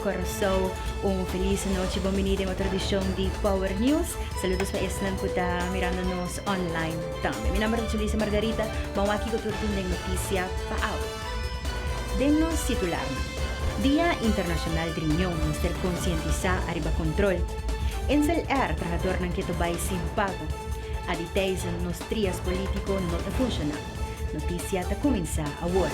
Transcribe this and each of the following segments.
coração. Feliz noite, bom menino, uma tradição de Power News. Saludos para Eslan que está mirando-nos online também. Meu nome é Julissa Margarita, vamos aqui com tudo de notícia para a Demos titular. Dia Internacional de Reunião, Mr. Conscientizar arriba control. Ensel trabajador ng Kitubay sin pago. Aditeis nos trias político não funciona. Notícia ta começa agora.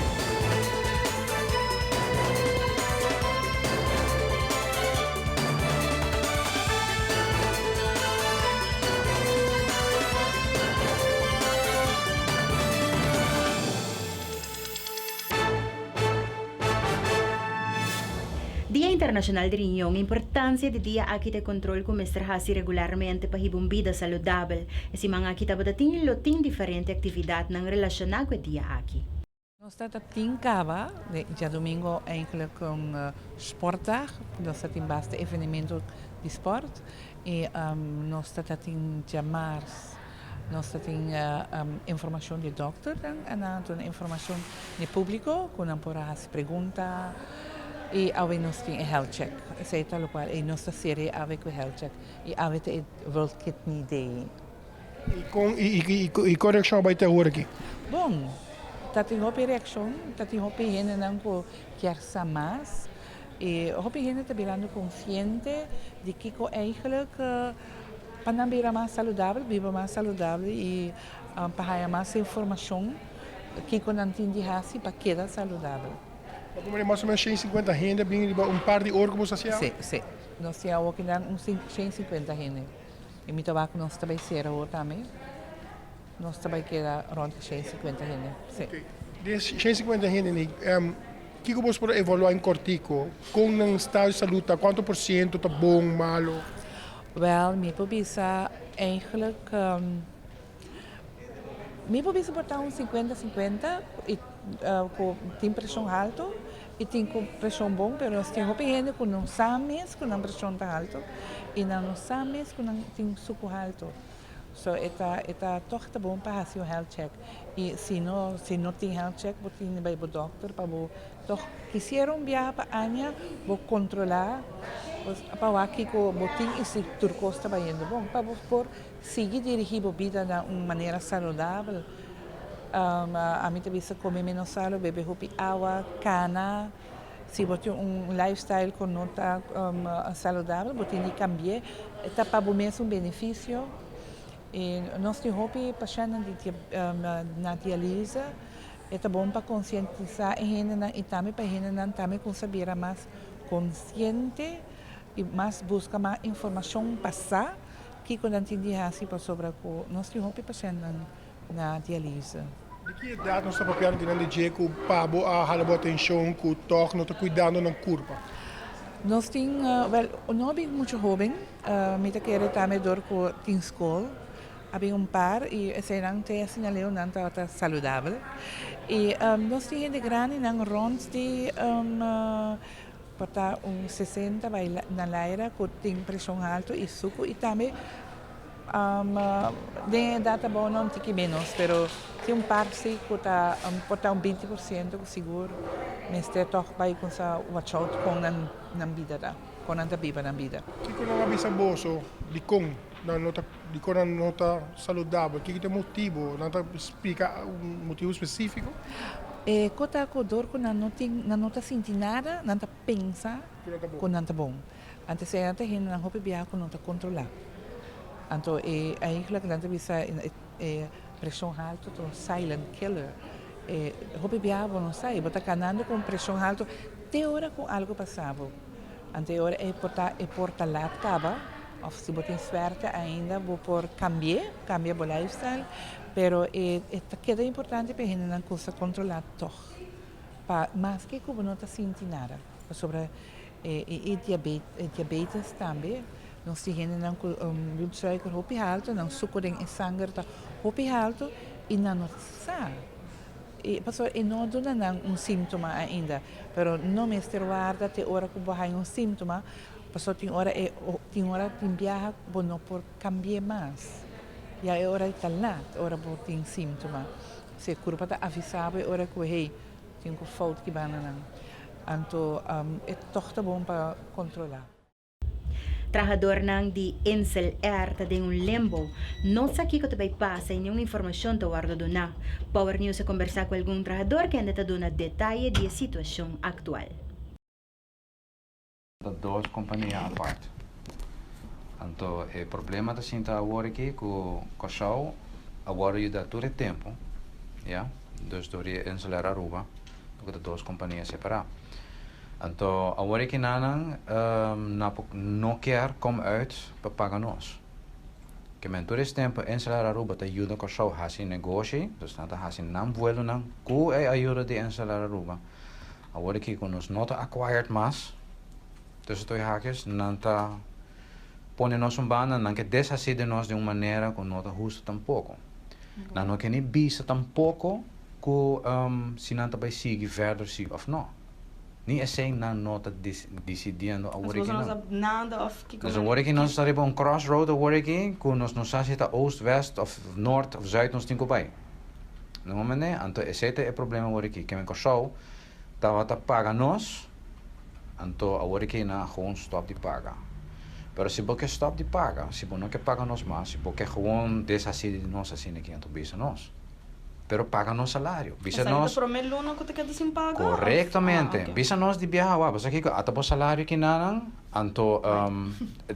Dia Internacional de Reunião, importância de dia aqui de controle com mestrahasi regularmente para hibong vida saudável. Esse mga kita batating loting diferente atividade nang relacionado com dia aqui. Nós estamos cava, já domingo eigenlijk sportdag, nós temos bastante evenemento de esporte e nós estamos já março. Nós temos informação de doctor, e informação de público, com as perguntas. E agora nós temos health check, sei tal qual, e nossa série avec o health check, e agora tem World Kidney Day. E correção vai ter agora aqui? Bom, tati hopi reaction, tati hopi hene nang ko kiersa mas, e hopi hene tá virando consciente de que ko eigenlijk panambira mais saudável, viva mais saudável e para mais informação que ko nanti hasi para quedar saudável. Como mais ou menos 150 gente, bem par de horas como social? Sim. Nós temos aqui 150 gente. E me tabaco nós também será o também. Nós também queda rond 150 gente. Sim. Okay. Desses 150 gente, que você pode evaluar em cortico? Com um estado de saúde, quanto por cento está bom, malo? Wel, me pobisa eigenlijk... me pobisa botar 50-50 e tem pressão alta e tem pressão bom, mas nós temos gente que não sabe que não pressão está alta e não sabe que não tem suco alto. So eta toch te bom para fazer o health check. E se não tem health check, vou ter que ir ao doctor para toch quisiera viajar para Anya, vou controlar para aqui que vou ter esse turco está indo bom, para por seguir dirigir a vida de uma maneira saudável. A mim também se come menos sal, beber água, cana. Se você tem lifestyle que não está saudável, você tem que cambiar. Está para o mesmo benefício. E nós temos pacientes na diálise. É bom para conscientizar e também para a gente também saber mais consciente e mais buscar mais informação passar que quando a gente diz sobre o nós temos pacientes na diálise. De que idade nós estamos papel de dizer que o pabo a halabo atenção, que o toque não está cuidando na curva? Nós temos, não é muito jovem, me quero também dor com tem escola, há par e esse não tem assinalado não está saudável e nós temos gente grande não ronds de para 60 vai na laira que tem pressão alta e suco e também de data boa não tem que menos, mas tem par sim que está portar 20% seguro, mas tem toch vai com essa watch out com na vida da, com a vida na vida. Que quando não avisa bolso de com na nota de quando não está saudável, que tem motivo, não está explica motivo específico? Quando a dor que não está sentindo nada, não está pensa que não está bom. Antes a gente não pode viajar que não está controlar. Então, eigenlijk não bisa pressão alta, um silent killer. Hope viajar não sai, bota canando com pressão alta, tem hora com algo passava. Ante hora é porta lá acaba, ou se você tem sorte ainda, vou por cambiar o lifestyle, pero é importante para a gente não conseguir controlar tudo. Mas que não está sentindo nada. Sobre diabetes também. Nós temos blood sugar hopi alto, não suco em sangue está hopi alto e não sabe. E pastor, e não dona não sintoma ainda, pero não me guarda te hora que vai sintoma, pastor tem hora tem viaja não por cambiar mais. E a hora está lá, hora por tem sintoma. Se curva está avisado, hora que hey, tem que falta que vai não. Anto, é toch te bom para controlar. Trabajador ng di Insel Air ta ding un limbo. Non sa kiko tabay pasa inyong informasyon ta wardo na. Power News sa conversa com algum trabajador que anda ta dona detalhe de situação actual. Duas companhias à parte. Então, o problema da cinta agora aqui com o show, agora eu dá todo o tempo, ja? Dus door die Insel Aruba, de duas companhias separadas. Então, agora que não quer como uit para pagar nós. Que men todo esse tempo Insel Aruba te ajuda com o show hasi negócio, dus nada hasi não vuelo não, com a ajuda de Insel Aruba. Agora que com nós não acquired mais, tussen twee haakjes, nanta pone nos bana, não que desacide nós de uma maneira que não justo tampouco. Não que nem bisa tampouco que se não vai seguir verder sim ou não. Nem é sem não nota decidindo agora que não. Nada of que. Dus agora que nós estamos um crossroad agora que nós não sabemos se oost, west of noord of zuid nós temos bij. No momento, então esse é o problema agora que men koshou, tava ta paga nós. Então, agora que na gewoon stop de paga. Pero se você stop de paga, se você não quer pagar nós mais, se você gewoon desacide de nós assim aqui, então bisa nós. Pero paga nós salário. Bisa nós. Promeluno que te queda sem pagar. Corretamente. Bisa nós de viajar, mas aqui até o salário que nanang. Então,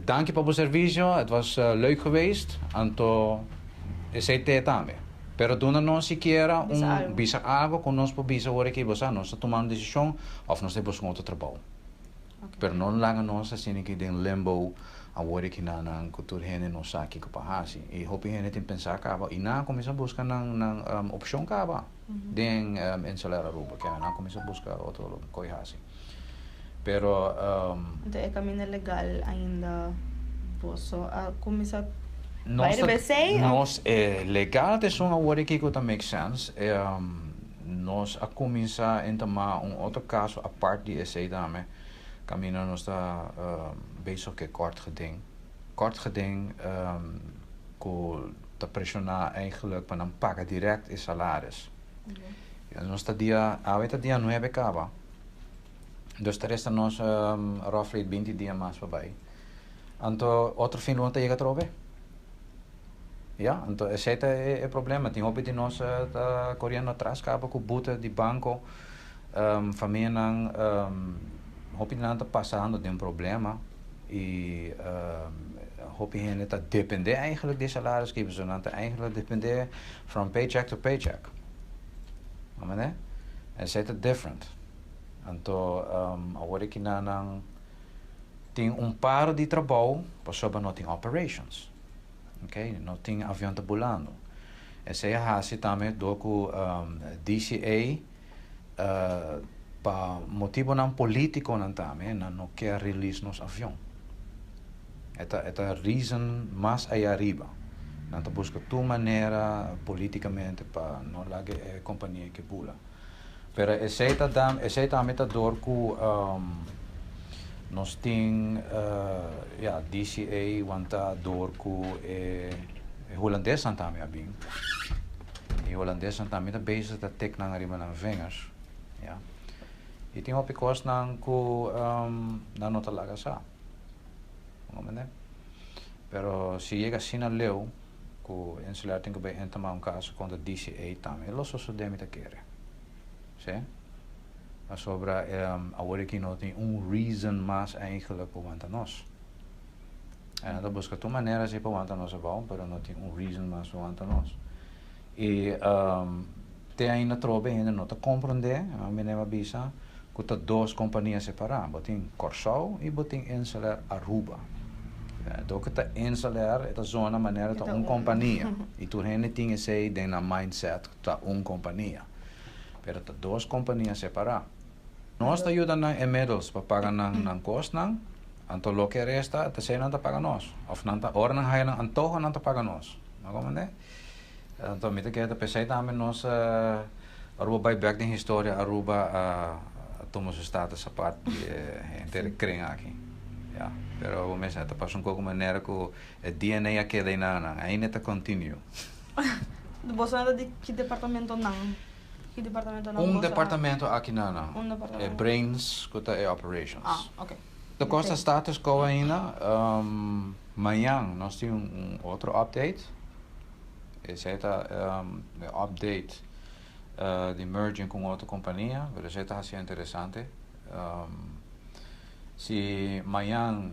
dank je para o serviço, het was leuk geweest. Então, esse é também. Pero doe nós sequer bisa algo com nós para bisa agora que você nós tomando decisão, ou nós temos outro trabalho. Pero não laga nós assim que tem limbo agora que na cultura gente não sabe que pahasi e hope gente tem pensar acaba e na começa a buscar na opção acaba den Insel Aruba que na começa a buscar outro coisa assim. Pero então é caminho legal ainda posso começar nós legal de som agora que tá make sense nós a começar a tomar outro caso a parte de esse também. Camino nos está bezig met kort geding te pressionar eigenlijk para não pagar direct e salários. Nós está dia 9 acaba. Dus de rest nós roughly 20 dias mais voorbij. Então outro fim do ano chega trobe. Ja, então esse é o problema. Tem hobby de nós tá correndo atrás acaba com buta de banco, família hopi não está passando de problema e hopi gente está depender eigenlijk de salários que você não está eigenlijk depender from paycheck to paycheck. Mas né? Esse é different. Então agora que não tem par de trabalho, para sobre não tem operations, ok? Não tem avião tabulando. Esse é a assim também do DCA para motivo não político não também não quer release nos avião. Esta reason mais aí arriba. Não tá busca tua maneira politicamente para não largar a companhia que pula. Pero esse também tá dor que nós tem DCA wanta dor que holandês também é bem. E holandês também tá bezig dat tek na arriba na vingers. Ja. E tem uma coisa não não talaga sa. Né? Pero se chega assim na leu, que Insel tem que bem entrar caso contra DCA também, eles só devem te querer. Sim? Mas sobre agora que não tem reason mais eigenlijk para nós. Dat busca tu maneira de para nós bom, pero não tem reason mais para nós. E tem ainda trobe ainda não te compreender, a mim não bisa. Que tá duas companhias separadas, botin Corsau e botin Insel Aruba. Então que tá Insel é a zona maneira tá companhia. E tu gente tinha sei de na mindset tá companhia. Pero tá duas companhias separadas. Nós tá ajudando em medals para pagar ng cost ng anto lo que resta tá sei não tá paga nós. Of não tá hora não hay não antojo não tá paga nós. Não como né? Então me que tá pensei também nós Aruba by back de história Aruba tomamos status essa parte inteira kring aqui. Ja, pero o mês até passou pouco maneira que o DNA aqui daí ainda tá continue. Você nada de que departamento não? Yung departamento ng Um boss, departamento aqui na Um departamento. brains kuta operations. okay. De costa status quo ainda, amanhã nós temos outro update. Esse é update de merging com outra companhia, mas esse é interessante. Se amanhã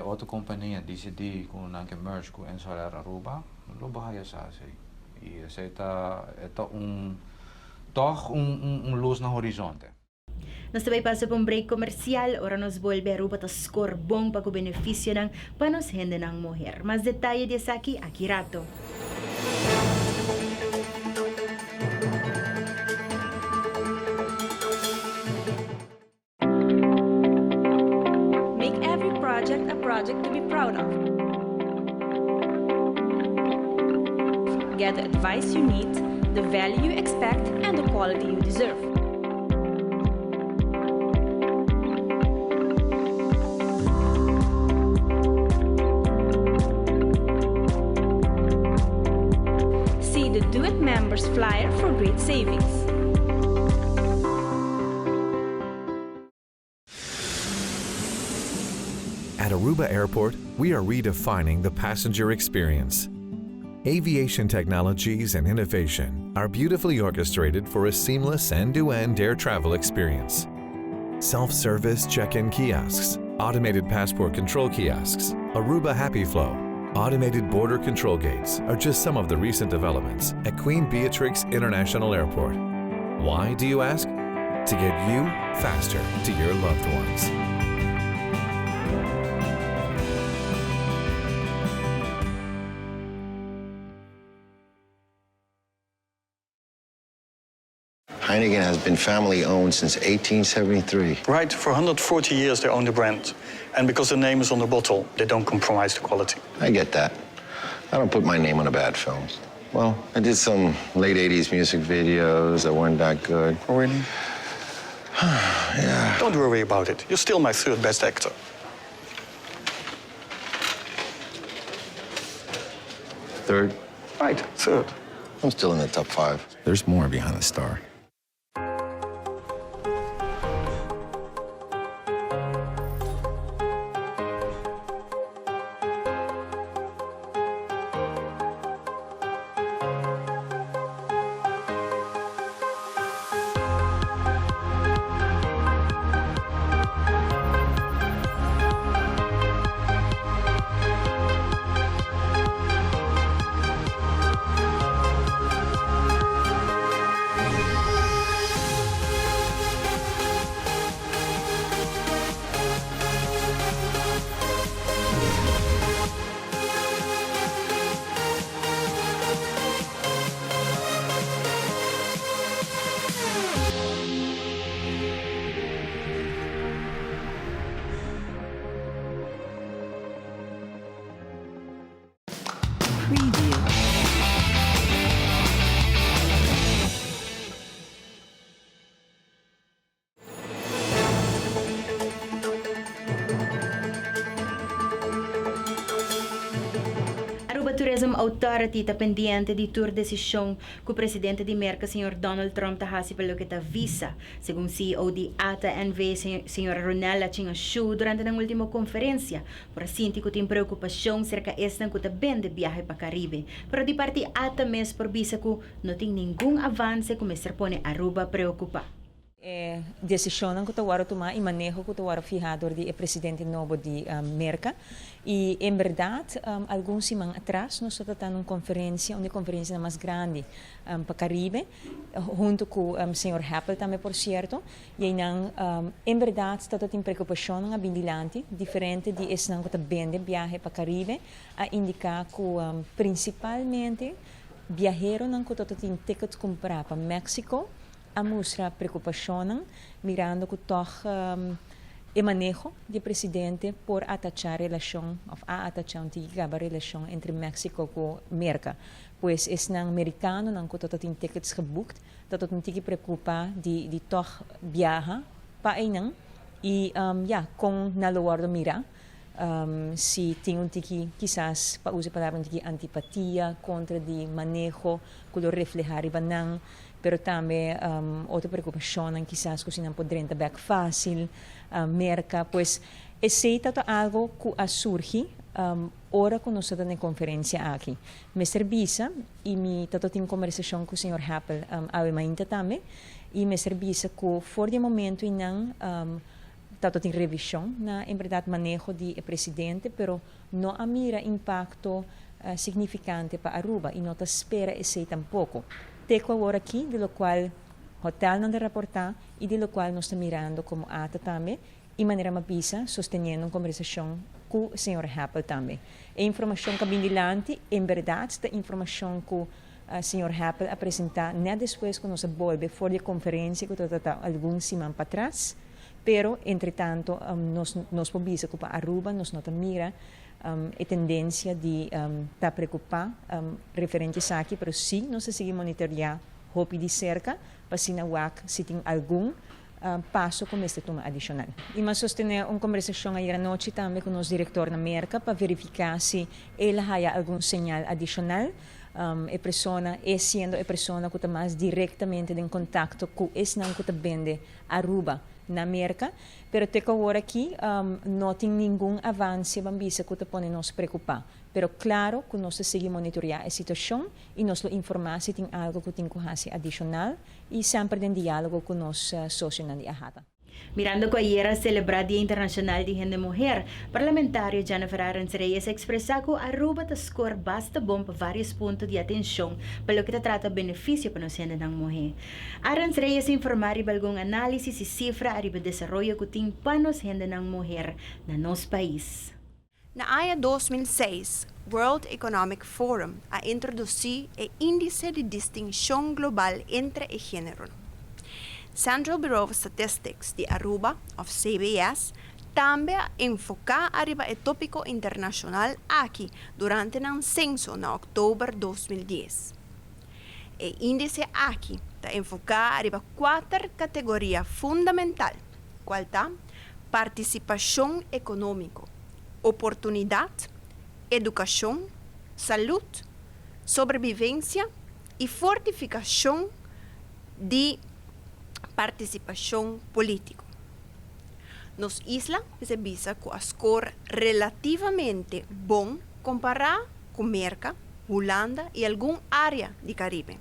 outra companhia decidir com que merge com Ensolar Aruba, não vai ser assim. E esse é toch luz no horizonte. Nos tabay pa sa pong break komersyal, ora nos volve a rupa ta skorbong pagkubenepisyo ng panushende ng mujer. Mas detalye di sa aquí rato. Make every project a project to be proud of. Get the advice you need, the value you expect, and the quality you deserve. See the Do It members flyer for great savings. At Aruba Airport, we are redefining the passenger experience. Aviation technologies and innovation are beautifully orchestrated for a seamless end-to-end air travel experience. Self-service check-in kiosks, automated passport control kiosks, Aruba Happy Flow, automated border control gates are just some of the recent developments at Queen Beatrix International Airport. Why, do you ask? To get you faster to your loved ones. Heineken has been family-owned since 1873. Right, for 140 years they own the brand. And because the name is on the bottle, they don't compromise the quality. I get that. I don't put my name on a bad film. Well, I did some late 80s music videos that weren't that good. Oh, really? Yeah. Don't worry about it. You're still my third best actor. Third, Right, third. I'm still in the top 5. There's more behind the star. Aruba Tourism Authority ta pendiente di tour desisyon ku presidente di Merca, Sr. Donald Trump, tahasi pelo kita visa. Según CEO di ATA NV, Sr. Ronella Chingashu, durante ng ultimo konferensya, por sinti ko tin preocupación cerca estang kuta bende biyahe pa Caribe. Pero di parti ATA mes por visa ku no ting ningún avance ku Mr. Pone Aruba preocupa. Decisionan ko tawaro tuma e manejo ko tawaro fijador di presidente novo di Merca e em verdade alguns simang atrás nós estamos numa conferência mais grande para Caribe junto com o senhor Happel também por certo e não em verdade está tem preocupação na bindilante diferente de esse não que tá bende viaje para Caribe a indicar que principalmente viajero não que tem tickets comprar para México a mostrar preocupação mirando que toch e manejo de presidente por atachar relação a atachar a relação entre México e Merca pois es nang americano nang ko tem tickets geboekt dat het niet preocupa de toch viaja pa inang e ja com na lugar do mira si tem un tiki, quizás, pa usa palabra un tiki antipatia contra di manejo, kulo reflejar ibanang, pero também outra preocupação, quizás, que se não poder entrar back fácil, merca, pues, esse é algo que surge ora que nós estamos na conferência aqui. Me serviça e me tato tem conversação com o senhor Happel ave mainta também e me serviça que for de momento e não tato tem revisão na em verdade manejo de presidente, pero não a mira impacto significante para Aruba e não te espera esse tampouco. Teco agora aqui, de lo qual hotel não de reportar e de lo qual nós estamos mirando como ata também e maneira mapisa sustentando uma conversação com o senhor Happel também. A informação que vem dilante, em verdade, a informação que o senhor Happel apresentar, não depois que nós volve fora da conferência, que está alguns semanas para trás, pero, entretanto, nós podemos que para Aruba, nós não mira a tendência de estar preocupar referente a aqui, pero sim, nós seguimos monitorear hopi de cerca, para se tem algum passo como este toma adicional. E mas sostener uma conversação aí à noite também com o nosso diretor na América para verificar se ele há algum sinal adicional. A pessoa sendo a pessoa que está mais diretamente em contato com esse não que está vende Aruba na América, pero até agora aqui não tem nenhum avanço bambisa que pode nos preocupar. Pero claro que nós seguimos monitorear a situação e nós informar se tem algo que tem que fazer adicional e sempre em diálogo com os sócios na Ahata. Mirando ko ayer celebrar Dia Internacional de Gente Mujer, parlamentário Jennifer Arens Reyes expressa que Aruba ta score basta bom para vários pontos de atenção pelo que trata benefício para nós gente ng mujer. Arens Reyes informar iba algum análise e cifra arriba desarrollo que tem para nós gente ng mujer na nosso país. Na AIA 2006, World Economic Forum a introduzido o Índice de Distinção Global entre o Género. Central Bureau of Statistics de Aruba, of CBS, também enfoca arriba o tópico internacional aqui durante um censo na outubro de 2010. O índice aqui está enfocado arriba 4 categorias fundamentais, qual está participação econômica, oportunidade, educação, saúde, sobrevivência e fortificação de participação política. Nos islas se visa com a score relativamente bom comparado com Merca, Holanda e alguma área do Caribe.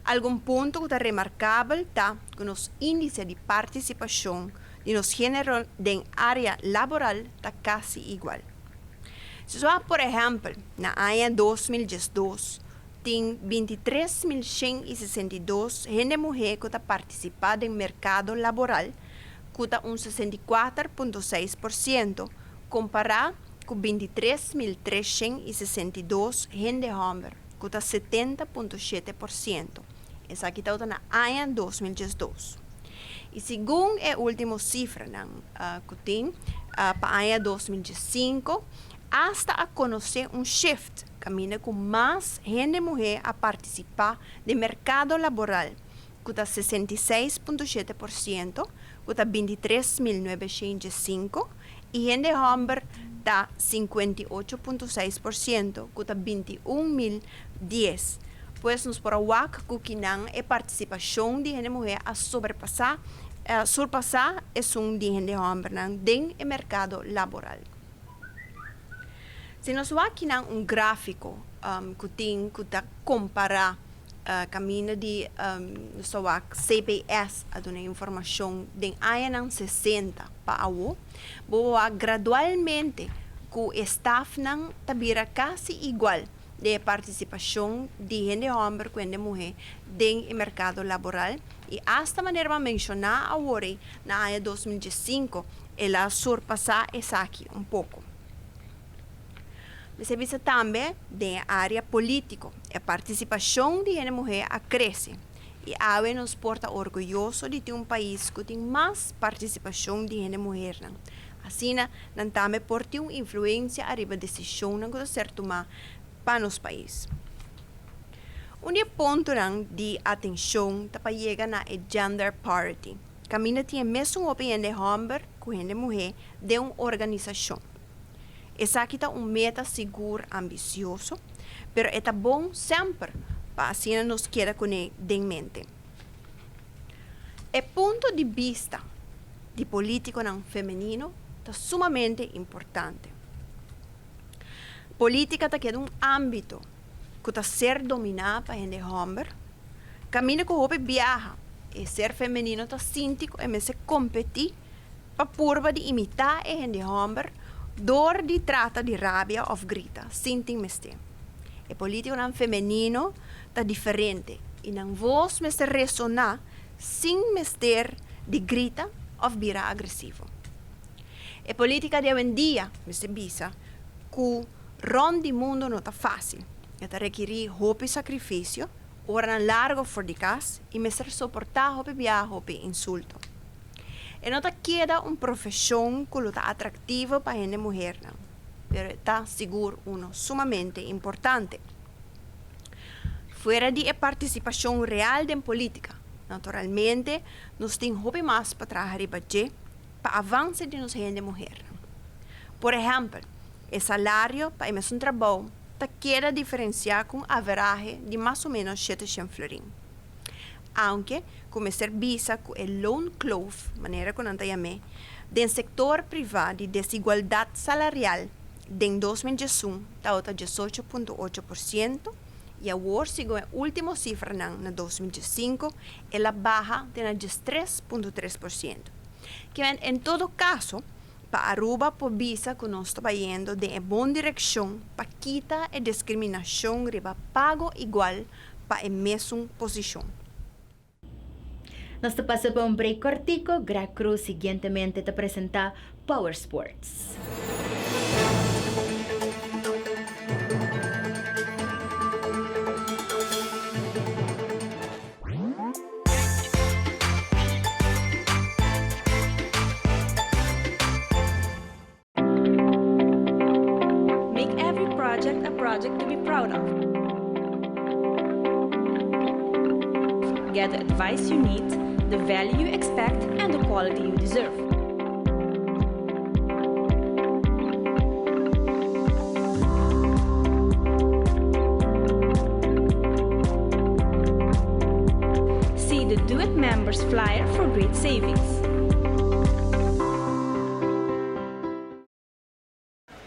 Algum ponto que está remarcável está que nos índice de participação de nos gêneros de área laboral está quase igual. Se por exemplo, na AIA 2012, tem 23.162 gente mulher que está participando no mercado laboral, que está 64,6%, comparado com 23.362 gente homem, que está 70,7%. Essa aqui está na AIA 2012. E segundo a última cifra que tem para a AIA 2005, hasta a conhecer shift, caminha com mais gente mulher a participar do mercado laboral, que está 66,7%, que está 23.905, e gente homem está 58,6%, que está 21.010. Pois nos para o que não é participação de gente mulher a surpassar a sum de gente homem dentro do mercado laboral. Se nós aqui um gráfico que compara caminho de CBS a dar informação de AIA 60 para o boa gradualmente que o staff não tabira quase igual de participação de gente homem com gente mulher dentro do mercado laboral e esta maneira de mencionar agora na AIA 2005 ela surpassa essa aqui pouco. Se visa também da área política, a participação de gente mulher cresce e a nos porta orgulhoso de ter país que tem mais participação de gente mulher. Assim, não também por ter uma influência arriba decisão que deve ser tomada para nos países. Ponto de atenção para chegar na gender parity. Camina tem mesmo opinião de homem com a mulher de uma organização. Essa aqui é uma meta segura, ambicioso, mas é bom sempre para assim nos queda com ele em mente. O ponto de vista de político não feminino é sumamente importante. Política é um âmbito que está ser dominado por gente homem, caminho que o viaja e ser feminino está síntico e se competir para purba de imitar a gente homem, dor de trata de rabia ou grita, sinting meste. E político não feminino está diferente e não voz me se ressonar sem mester de grita ou virar agressivo. E política de hoje em dia me se bisa que ron de mundo não está fácil. Está requerir roupa e sacrifício, hora largo fora de casa e me ser suportar roupa viajar, roupa insulto. E não queda uma profissão que está atrativa para a mulher, não. Mas está seguro sumamente importante. Fora de participação real em política, naturalmente, nós temos roupa mais para trabalhar para avançar de nossa mulher. Por exemplo, o salário para um trabalho queda diferenciar com a average de mais ou menos 700 florins. Aunque, como serviço com o lone clove, maneira que não tem do setor privado de desigualdade salarial, em 2021 está 18,8%, e agora, segundo a última cifra na 2025, ela baixa de 13,3%. Que em todo caso, para Aruba, por visa que nós estamos indo em boa direção para quitar a discriminação e pago igual para a mesma posição. Nós passamos para um break cortico. Greg Cruz seguintemente te apresentar Power Sports. Make every project a project to be proud of. Get the advice you need, the value you expect, and the quality you deserve. See the Do It members flyer for great savings.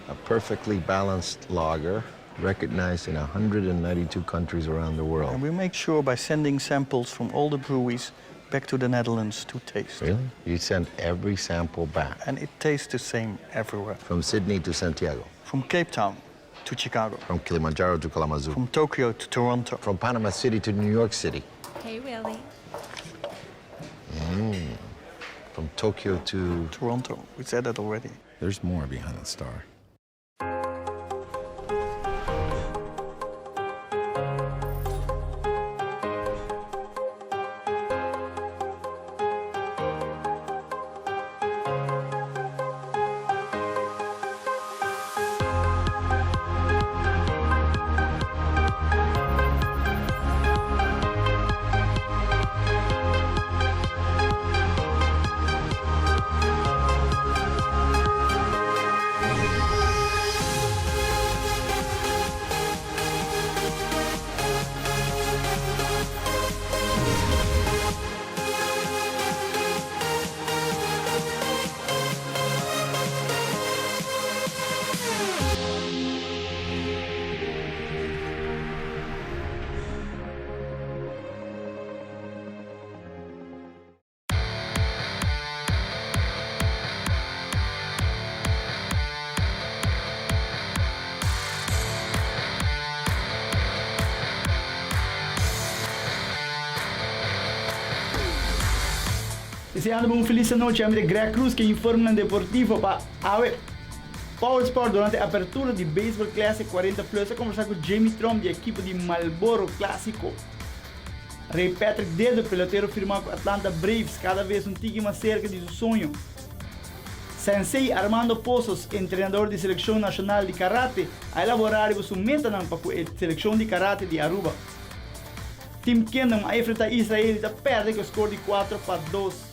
A perfectly balanced lager, recognized in 192 countries around the world. And we make sure by sending samples from all the breweries back to the Netherlands to taste. Really? You send every sample back? And it tastes the same everywhere. From Sydney to Santiago? From Cape Town to Chicago. From Kilimanjaro to Kalamazoo? From Tokyo to Toronto. From Panama City to New York City? Hey, Willie. From Tokyo to... Toronto. We said that already. There's more behind the star. Deseando uma feliz noite, amigo de Greg Cruz, que informa no Deportivo para AWE Power Sport durante a abertura de Baseball Classic 40 Plus. A conversar com Jamie Trump, da equipe de Marlboro Clássico. Ray Patrick Dedo, peloteiro firmado com Atlanta Braves, cada vez tigre mais cerca de seu sonho. Sensei Armando Pozos, treinador de seleção nacional de karate, a elaborar sua meta para a seleção de karate de Aruba. Team Kingdom a enfrentar Israel e perde com o score de 4-2.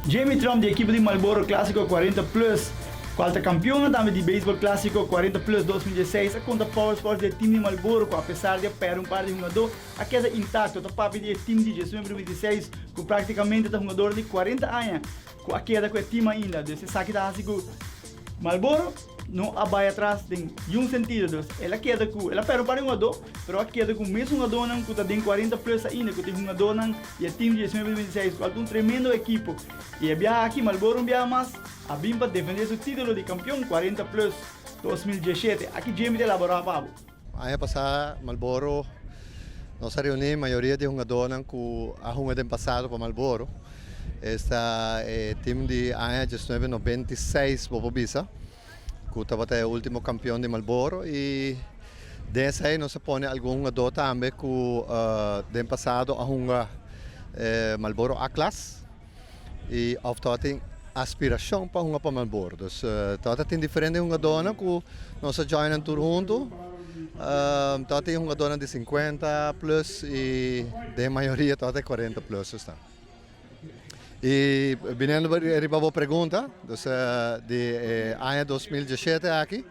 Jamie Trump, de equipe de Marlboro Clásico 40 Plus, quarta campeona também de beisebol clássico 40 Plus 2016, contra Power Sports do time de Marlboro, apesar de perder par de jogador, a queda intacta, o papi do time de Jesus 2026, com praticamente um jogador de 40 anos, com a queda com o time ainda, desse saque da Asigo Marlboro, não vai atrás de um sentido, ela queda com, ela perde para um jogador, mas a queda com o mesmo jogador não, que tem 40 plus ainda, que tem um jogador não, e o time de 2026, com um tremendo equipo, e a aqui Marlboro mais, a BIM para defender seu título de campeão 40 plus 2017, aqui Jamie de elaborar Pablo. Ano passado Marlboro nós reunimos a maioria de jogadores que a jogado no passado para Marlboro. Este time de ano de 1996 para Bobisa, que estava o último campeão de Marlboro, e dessa aí nós põe algum jogador também que no passado a jogado Marlboro A-Class e ofta tem aspiração para jogar para Marlboro. Então tem diferentes jogadores que nós joinam tudo junto. Então tem jogadores de 50 plus e a maioria tem 40 plus. E vindo a boa pergunta, de ano 2017 aqui,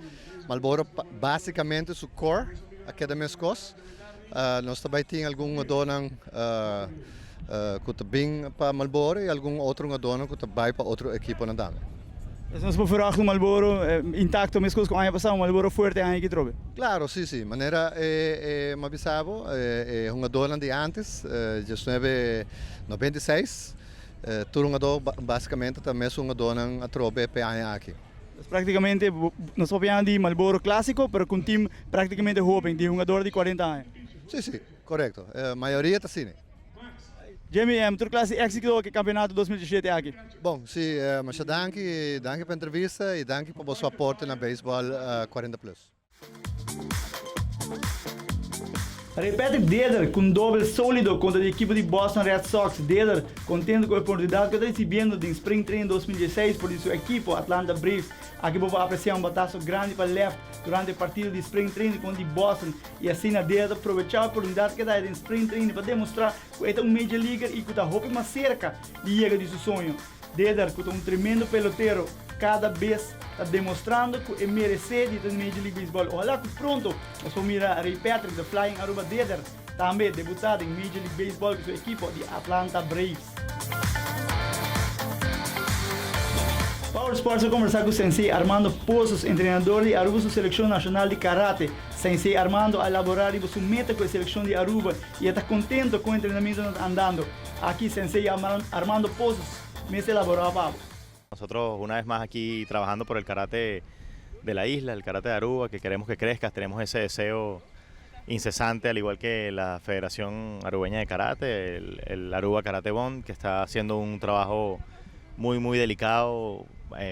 Marlboro basicamente o core aqui da minha escola. Nós também temos algum jogador que bem para Marlboro e algum outro jogador que vai para outro equipo na dama. Nós podemos falar com Marlboro intacto, mas com o ano passado Marlboro forte ano que trobe. Claro, sim. Maneira me avisava, jogador de antes, 1996. Todo jogador basicamente também é jogador a trobe para ano aqui. Praticamente nós podemos de Marlboro clássico, mas com um time praticamente jovem, de jogador de 40 anos. Sim, correto. A maioria está assim. Jamie, tua classe éxito do campeonato 2017 aqui. Bom, sim, mas danke pela entrevista e danke por seu aporte na beisebol 40 plus. Repete Deder com doble sólido contra a equipe de Boston Red Sox. Deder contente com a oportunidade que está recebendo de Spring Training 2016 por sua equipe Atlanta Braves. Aqui vou apreciar batazo grande para left durante o partido de Spring Training contra Boston e assim a Deder aproveitar a oportunidade que dá em Spring Training para demonstrar que é um Major Leaguer e que está roupa mais cerca de chegar de seu sonho. Deder, que é um tremendo peloteiro, cada vez está demonstrando que é merecer de Major League Baseball. Olha que pronto, nós vamos mirar a Ray Patrick, de Flying Aruba Deder, também debutado em Major League Baseball com sua equipe de Atlanta Braves. Power Sports vai conversar com o Sensei Armando Pozos, treinador de Aruba, sua seleção nacional de karate. Sensei Armando a elaborar sua meta com a seleção de Aruba e está contente com o treinamento andando. Aqui Sensei Armando Pozos, me elaboró Pablo. Nosotros una vez más aquí trabajando por el karate de la isla, el karate de Aruba, que queremos que crezca, tenemos ese deseo incesante, al igual que la Federación Arubeña de Karate, el Aruba Karate Bond, que está haciendo un trabajo muy delicado,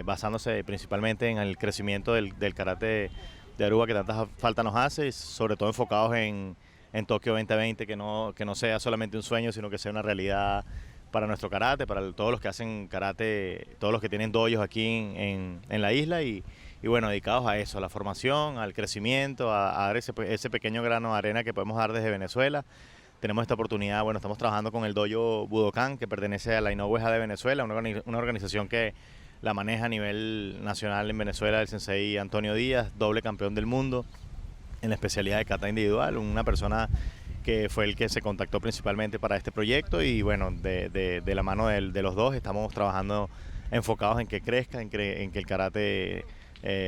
basándose principalmente en el crecimiento del karate de Aruba que tanta falta nos hace, y sobre todo enfocados en Tokio 2020, que no sea solamente un sueño, sino que sea una realidad para nuestro karate, para todos los que hacen karate, todos los que tienen dojos aquí en la isla y bueno, dedicados a eso, a la formación, al crecimiento, a dar ese pequeño grano de arena que podemos dar desde Venezuela. Tenemos esta oportunidad, bueno, estamos trabajando con el dojo Budokan, que pertenece a la Inoue de Venezuela, una organización que la maneja a nivel nacional en Venezuela, el sensei Antonio Díaz, doble campeón del mundo en la especialidad de kata individual, una persona que fue el que se contactó principalmente para este proyecto y bueno, de la mano de los dos estamos trabajando enfocados en que crezca, en que el karate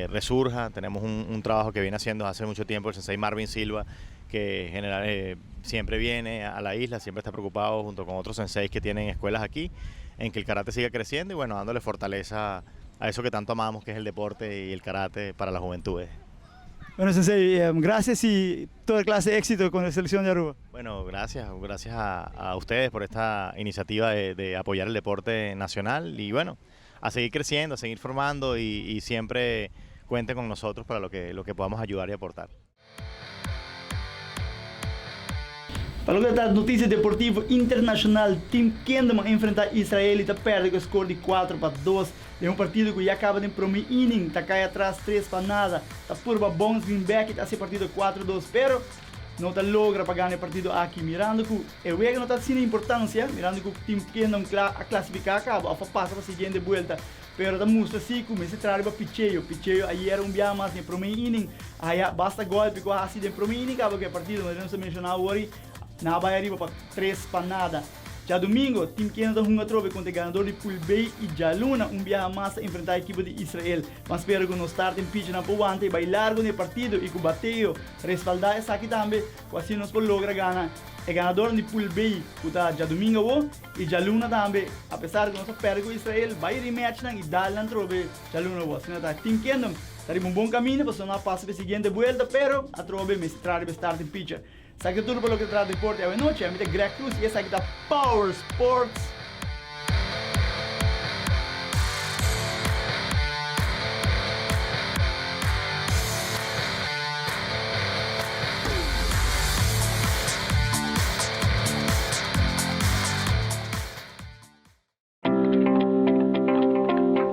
resurja. Tenemos un trabajo que viene haciendo hace mucho tiempo el sensei Marvin Silva, que siempre viene a la isla, siempre está preocupado junto con otros senseis que tienen escuelas aquí, en que el karate siga creciendo y bueno, dándole fortaleza a eso que tanto amamos, que es el deporte y el karate para las juventudes. Bueno, Sensei, gracias y toda clase de éxito con la selección de Aruba. Bueno, gracias a ustedes por esta iniciativa de apoyar el deporte nacional y bueno, a seguir creciendo, a seguir formando y siempre cuenten con nosotros para lo que podamos ayudar y aportar. Para lo que está notícia deportiva internacional, Team Kinderman enfrenta a Israel e está perde com o score de 4-2 de um partido que já acaba de primeiro inning, está cai atrás 3-0, está por bons win back, está esse partido 4-2, pero não está logra para ganhar partido aqui, mirando que o não está sem importância, mirando que o time que não classificar acaba, passa para a seguinte volta. Pero da mostra assim como esse trabalho para Picheio aí era dia mais em primeiro inning, aí basta golpe com assim de primeiro inning, acaba que a partida, mas não se mencionar hoje, na vai arriba para 3 para nada. Já domingo, o time que ainda está trobe contra o ganador de Pool B e Jaluna, dia mais a enfrentar a equipe de Israel. Mas espero que não start em pitch na Powante e vai largo no partido e que o bateio respaldar essa aqui também, assim nós podemos lograr ganhar. O ganador de Pool B, que está já domingo e Jaluna também, apesar de nós perder com Israel, vai rematch e dar na trobe Jaluna. Assim está, time que ainda está em bom caminho, para não passar para a seguinte volta, pero a trobe me estrar de start em pitch. Sabe tudo pelo que trata de deporte hoje noite, é a Greg Cruz e essa aqui da Power Sports.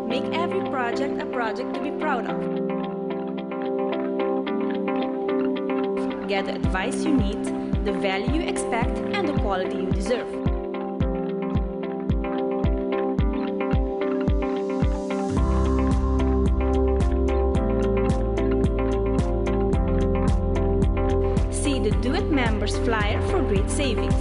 Make every project a project to be proud of. Get the advice you need, the value you expect, and the quality you deserve. See the Do It Members flyer for great savings.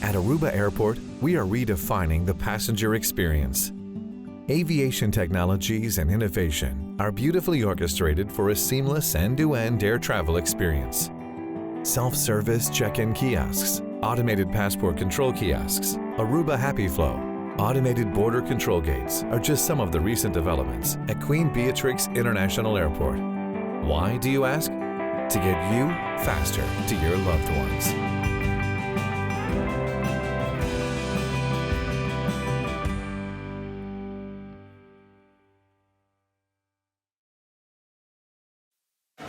At Aruba Airport, we are redefining the passenger experience. Aviation technologies and innovation are beautifully orchestrated for a seamless end-to-end air travel experience. Self-service check-in kiosks, automated passport control kiosks, Aruba Happy Flow, automated border control gates are just some of the recent developments at Queen Beatrix International Airport. Why, do you ask? To get you faster to your loved ones.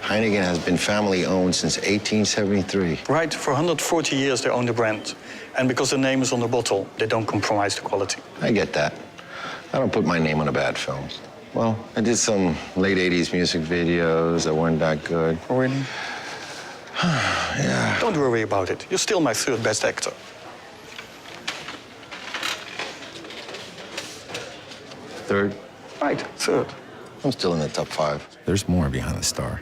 Heineken has been family-owned since 1873. Right, for 140 years they own the brand. And because the name is on the bottle, they don't compromise the quality. I get that. I don't put my name on a bad film. Well, I did some late 80s music videos that weren't that good. Oh, really? Yeah. Don't worry about it. You're still my third best actor. Third? Right, third. I'm still in the top 5. There's more behind the star.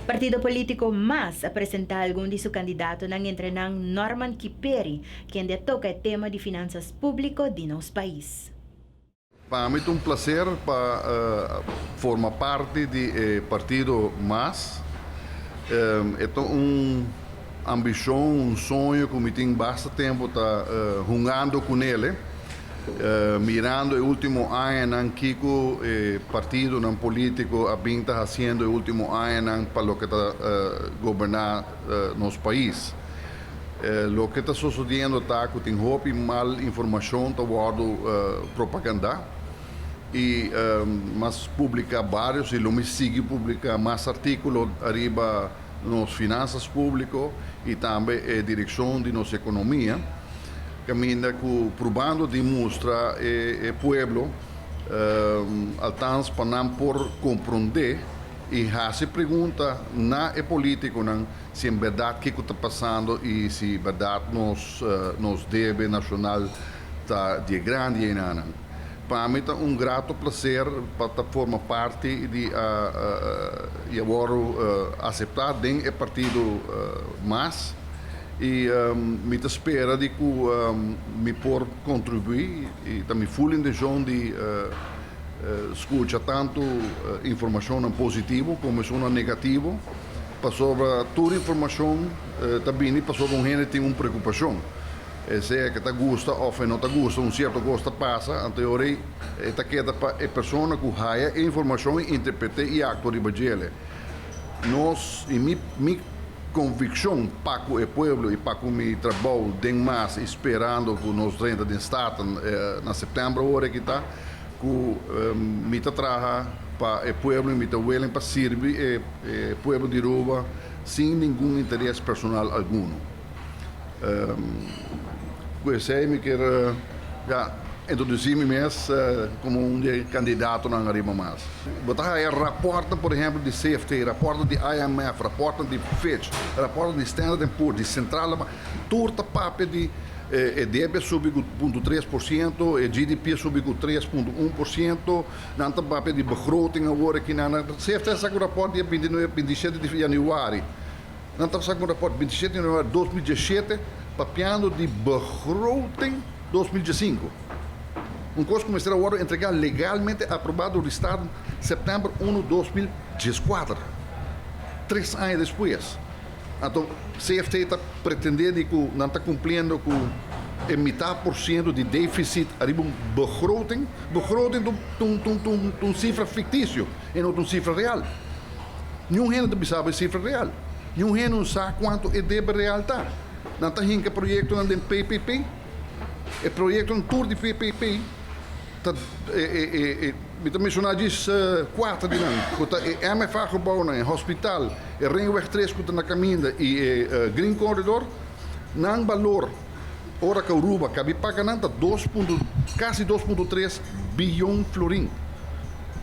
Partido político mas apresenta algum de seu candidato ng entrenang Norman Kiperi, quem toca o tema de finanças públicas de nosso país. Para mim é um prazer para formar parte do Partido MAS. É uma ambição, sonho que me tem bastante tempo jogando com ele. Mirando o último ano em que o partido não político está fazendo o último ano para o que está governar nosso país. O que está sucedendo está que tem roupa e mal informação está propaganda e mas publica vários e me sigue publica mais artículos arriba nas finanças públicas e também direção de nossa economia. Caminha provando demonstra o povo alcance para não por compreender e se pergunta na é político não se em verdade que está passando e se verdade nos deve nacional tá de grande e não. Para mim é grato prazer para formar parte de e agora aceitar dentro do partido mais e me espera de que me por contribuir e também full in the zone de escuta tanto informação positiva como uma negativa para sobre toda informação também para sobre gente tem uma preocupação se é que está gosta ou não está gosta certo gosta passa anterior está queda para a pessoa que haya a informação interpreta e actua de bagele nós e mi convicção para o povo e para o meu trabalho tem mais esperando que nós 30 de estado na setembro hora que está que me traga para o povo e me willing para servir o povo de Aruba sem nenhum interesse personal algum. Pues me quero introduzir-me mesmo como candidato na Arriba Mais. Botar aí rapporto, por exemplo, de CFT, rapporto de IMF, rapporto de Fitch, rapporto de Standard & Poor's, de Central, turta papo de DB subiu 0,3%, GDP subiu 3,1%, nanta papo de begroting agora aqui na CFT essa rapporto dia 27 de januário. Nanta essa rapporto 27 de januário de 2017, papiando de begroting 2005. Coisa que será agora entregar legalmente aprovado do Estado em setembro 1 de 2014. 3 anos depois. Então, CFT está pretendendo que não está cumprindo com a metade por cento de déficit arriba um begroting de uma cifra fictícia e não de uma cifra real. Nenhum gente sabe a cifra real. Nenhum gente não sabe quanto é débito real está. Não está hinca projeto de PPP. O projeto um tour de PPP. Me mencionar disso 4 de ano. É MFA gebouw een hospital, Ringweg 3 que está na caminho e Green Corridor, não valor, ora que Aruba, que paga quase 2,3 bilhão florim.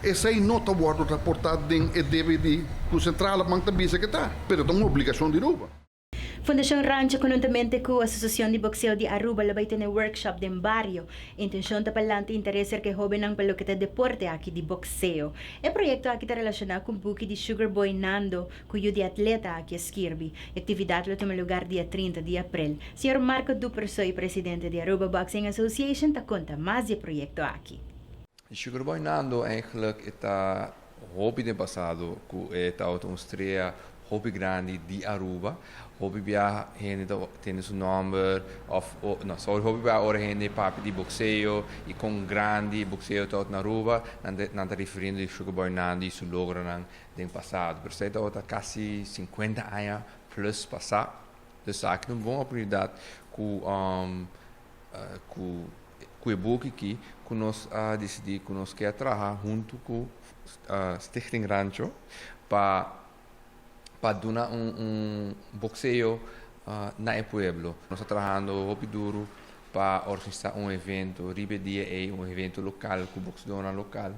Essa aí não está reportado em DVD que o Central Banco também que está, mas é uma obrigação de Aruba. Fundación Rancho conjuntamente con la Asociación de Boxeo de Aruba labay tiene workshop de barrio. Intención ta palante interés que joven ang palokita deporte aquí de boxeo. El proyecto aquí está relacionado con buki de Sugar Boy Nando, cuyo de atleta aquí es Kirby. Actividad lo toma lugar día 30 de abril. Señor Marco Dupersoy, presidente de Aruba Boxing Association, ta conta más de proyecto aquí. Sugar Boy Nando eigenlijk está hobby de passado, que está uma estreia hobby grande de Aruba. Hobby bia hende tem seu nome hobby bia ora hende papi de boxeo e com grande boxeo tot na Aruba não está referindo a Sugar Boy Nando e seu logo no passado. Por isso está quase 50 anos plus passado. Dus aqui é uma boa oportunidade com o book aqui que nós decidimos que nós quer trabalhar junto com Stichting Rancho para dar boxeo na pueblo. Nós estamos trabalhando muito duro para organizar evento, evento local, com boxeadora local.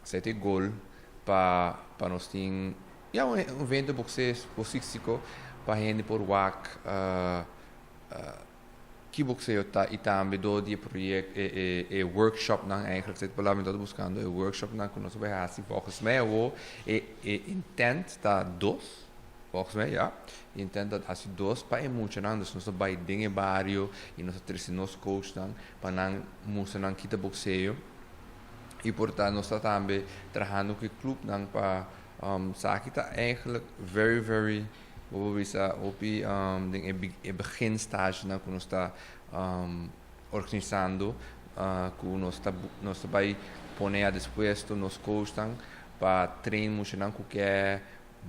Sete gol para nós ter evento boxístico para gente por WAC, que boxeo está e também do dia projeto workshop não eigenlijk zit belang dat buscando workshop não que nós vai fazer volgens mij o intent está volgens mij ja intent dat as dos para emocionar nós vai dinge barrio e nós treinos coach dan para não mostrar kita boxeo e portanto nós está também trabalhando com o clube não para sabe está eigenlijk very op het beginstage que nós está organizando, que nós vai poner a disposto nos costas para treinar emocional que é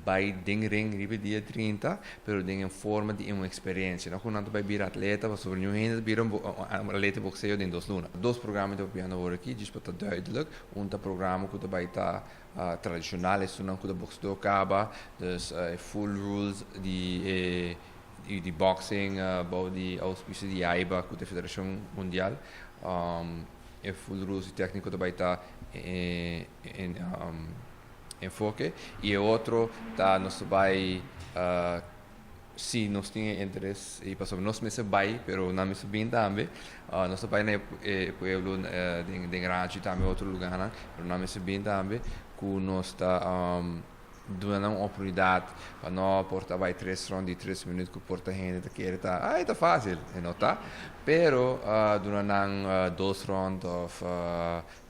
vai ring dia 30, pero em forma de uma experiência. Não quando vai vir atleta, mas sobre nenhum vir atleta boxeo em 2 lunas. 2 programas que eu vou aqui, diz para duidelijk. Programa que vai estar tradicional, é não que o boxeo acaba, dus full rules de boxing, bouw die auspício de AIBA, que é a Federação Mundial, full rules de técnico que vai estar enfoque. Y el otro, nos vai, se nós temos interesse, e para nós mesmos vai, pero não mesmo bem também, nós vai no pueblo de Rancho também outro lugar, né? Pero não mesmo bem também, que nós está dando uma oportunidade para nós portar vai 3 rondas de 3 minutos que porta gente que quer tá, tá fácil, não tá? Pero durante 2 rondas ou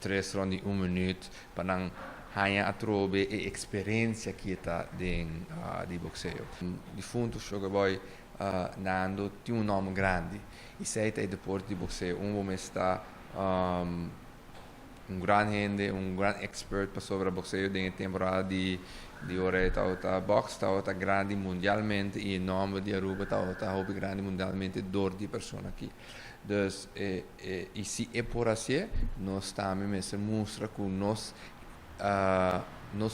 3 rondas de 1 minuto para não hanya atrobe e experiência que está de boxeo. De fundo, o boy Nando tem nome grande. E sei que é deporte de boxeo, homem está grande gente, grande expert para sobre boxeo de temporada de hora está boxe está grande mundialmente e nome de Aruba está hobby grande mundialmente door de pessoa aqui. Dus e se é por assim, nós também mostra que nós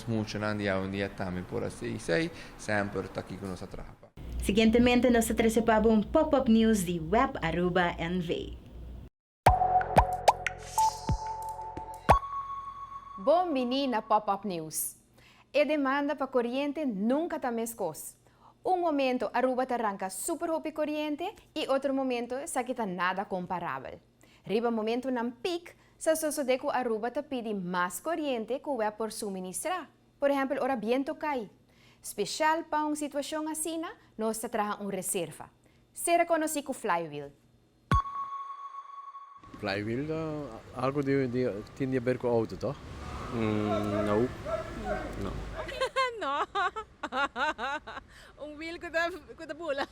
funcionamos dia a dia também por assim. Isso aí sempre está aqui com nós atrás. Siguientemente, nós trazemos um pop-up news de Web Aruba NV. Bom menina pop-up news. A demanda para corriente nunca está mescos. Momento Aruba arranca super hopi corriente e outro momento sa kita nada comparável. Riba momento ng peak, sa sucede que Aruba te pide mais corriente que o por suministrar. Por exemplo, ora viento cai. Especial para uma situação assim, nós trabalhamos reserva. Será conhecido como flywheel. Flywheel, algo tem a ver com o auto, toch? No. No. Wheel ko da pula.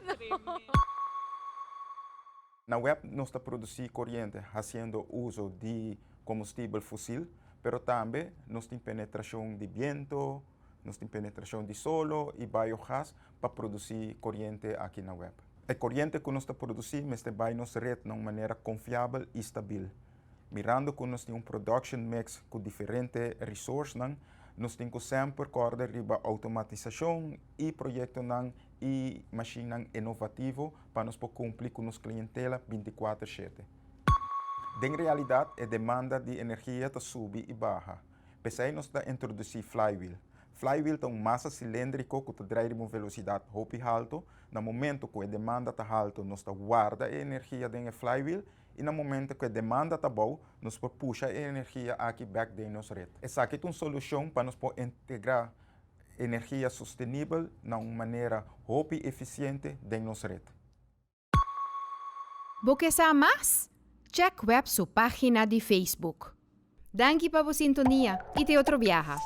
No. Na web, nós produzimos corrente fazendo uso de combustível fóssil, mas também nós temos penetração de vento, nós temos penetração de solo e biogás para produzir corrente aqui na web. A corrente que nós produzimos vai nos rede de uma maneira confiável e estável. Mirando que nós temos production mix com diferentes recursos, nós temos sempre correr riba automatização e projeto e machine inovativo para nós cumprir com nossa clientela 24/7. En realidade, a demanda de energia está sube e baixa. Pensei nós da introduzir flywheel. Flywheel é massa cilíndrico que traz uma velocidade muito alta. No momento que a demanda está alta, nós guarda a energia dentro do flywheel. E no momento que a demanda está boa, nós puxa a energia aqui back dentro da nossa rede. Essa aqui é uma solução para nós integrar energia sustentável de uma maneira muito eficiente dentro da nossa rede. ¿Quer saber mais? Check web sua página de Facebook. Danke para a sintonia e te outro viaja.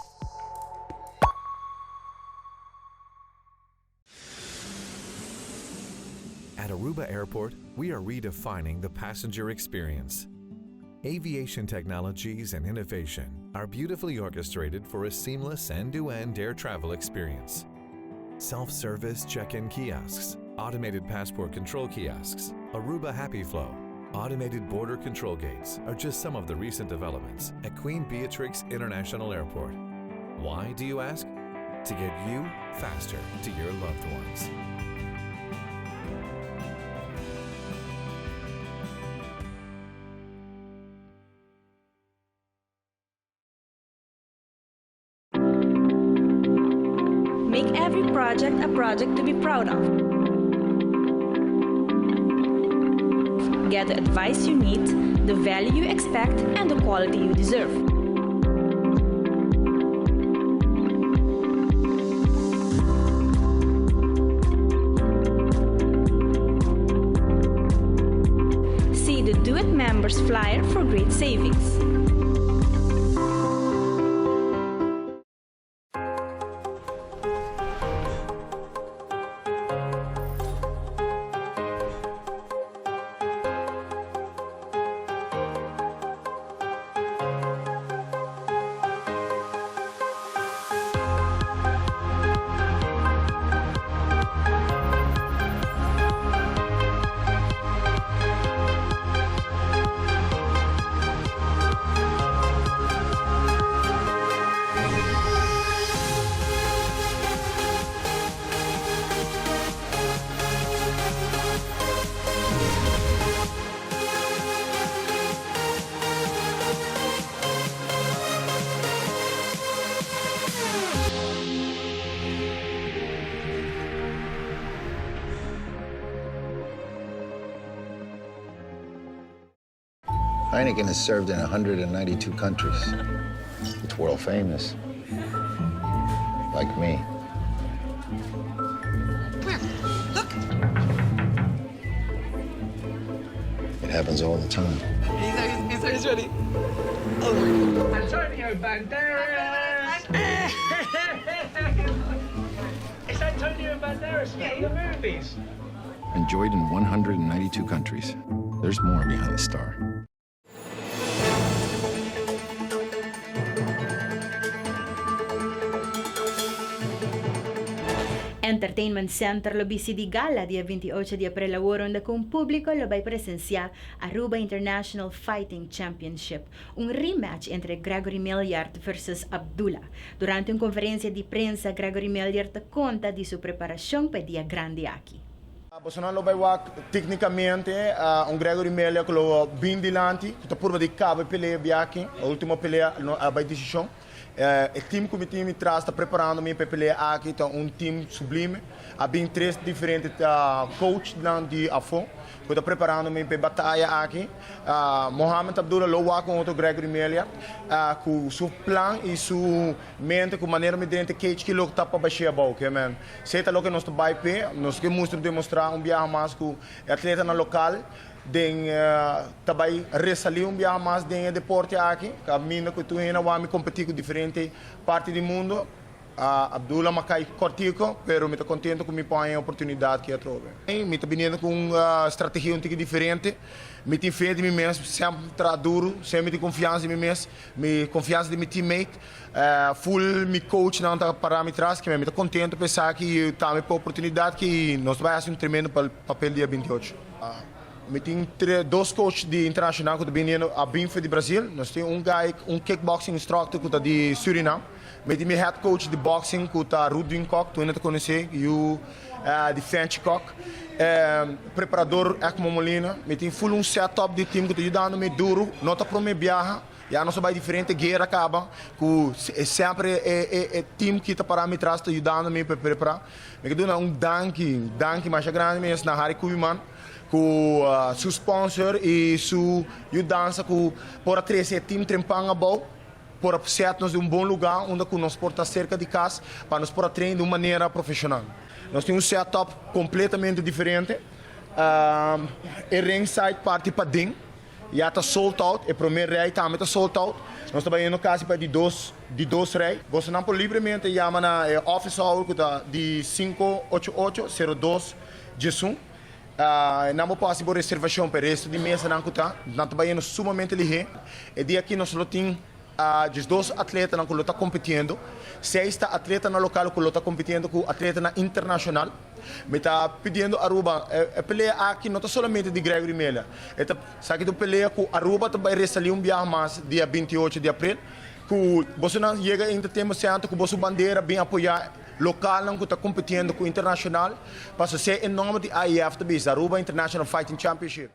At Aruba Airport, we are redefining the passenger experience. Aviation technologies and innovation are beautifully orchestrated for a seamless end-to-end air travel experience. Self-service check-in kiosks, automated passport control kiosks, Aruba Happy Flow, automated border control gates are just some of the recent developments at Queen Beatrix International Airport. Why, do you ask? To get you faster to your loved ones. Make every project a project to be proud of. Get the advice you need, the value you expect, and the quality you deserve. See the Do It Members flyer for great savings. Heineken is served in 192 countries. It's world famous. Like me. It happens all the time. He's ready. Antonio Banderas! It's Antonio Banderas from the movies. Enjoyed in 192 countries. There's more behind the star. Entertainment Center lo BCD Gala dia 28 de abril laworon da kung publiko lo bay presencia Aruba International Fighting Championship, un rematch entre Gregory Milliard versus Abdullah. Durante una conferencia di prensa, Gregory Milliard conta di su preparación para dia grande aqui. Bolsonaro vai tecnicamente Gregory Milliard que lo bem dilante, que por de cabo pelea aqui, a última pelea vai decisão. O time que o time traz está preparando-me para pelear aqui, então time sublime. Há bem 3 diferentes coaches de AFO, que está preparando-me para batalha aqui. Mohamed Abdullah logo com outro Gregory Milliard, com seu plano e sua mente, com maneira de dentro que ele está para baixar a boca, man. Se está logo que nós vai pé, nós queremos demonstrar viagem mais com atleta na local. Também ressaltar dia mais de deporte aqui, que a mina que tu ainda vai competir com diferentes partes do mundo. Abdullah Macai cortico, pero me estou contente com me põe a oportunidade que eu trouxe. Me estou vindo com uma estratégia um pouco diferente. Me tenho fé de mim mesmo, sempre duro, sempre de confiança em mim mesmo, me confiança de meu teammate, full me coach não tá para me trás, que me estou contente de pensar que está me por oportunidade que nós vai fazer tremendo papel dia 28. Me tem 2 coaches de internacional que estão vindo a BINF de Brasil. Nós temos um kickboxing instructor que está de Suriname. Me tem head coach de boxing que está Rudwin Kok, tu ainda te conhece, e o de Fench Kok. Preparador Ekmo Molina. Me tem full setup de time que está ajudando me duro, não está para me viajar. Já não só vai diferente, guerra acaba, que sempre é time que está para me trás, está ajudando me para preparar. Me dou danke mais grande mesmo na Harry Kubiman. Com seu sponsor e sua dança com por trazer time trempanga bom por certo de bom lugar onde nós porta cerca de casa para nos por treinar de uma maneira profissional. Nós temos um setup completamente diferente. Ringside parte para dentro, já está sold out. O primeiro rei também está sold out. Nós estamos indo quase para de dois reis. Você não pode livremente chamar na office hour que está de 588-02 Jesum. Não vou passar por reservação para resto de mesa não está. Não está indo sumamente ligeiro. E dia aqui nós só temos 2 atletas que estão competindo, 6 atletas na local que estão competindo com atletas na internacional. Me está pedindo Aruba, a peleia aqui não está somente de Gregory Milliard. Sabe que tu peleia com Aruba também ressaltar dia mais dia 28 de abril. Que você não chega em tempo certo com você bandeira bem apoiar local não que está competindo com o internacional, para ser em nome de AIF também, Aruba International Fighting Championship.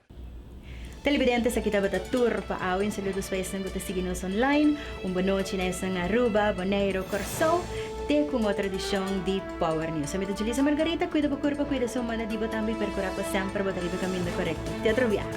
Televidentes, aqui estava a tour para awin saludos para esses que seguem nos online. Boa noite nessa Aruba, Bonaire, Corsou, te com outra edição de Power News. A minha Julissa Margarita, cuida para corpo, cuida sua mana, diba também percorrer para sempre, botar o caminho correto. Teatro Viaja.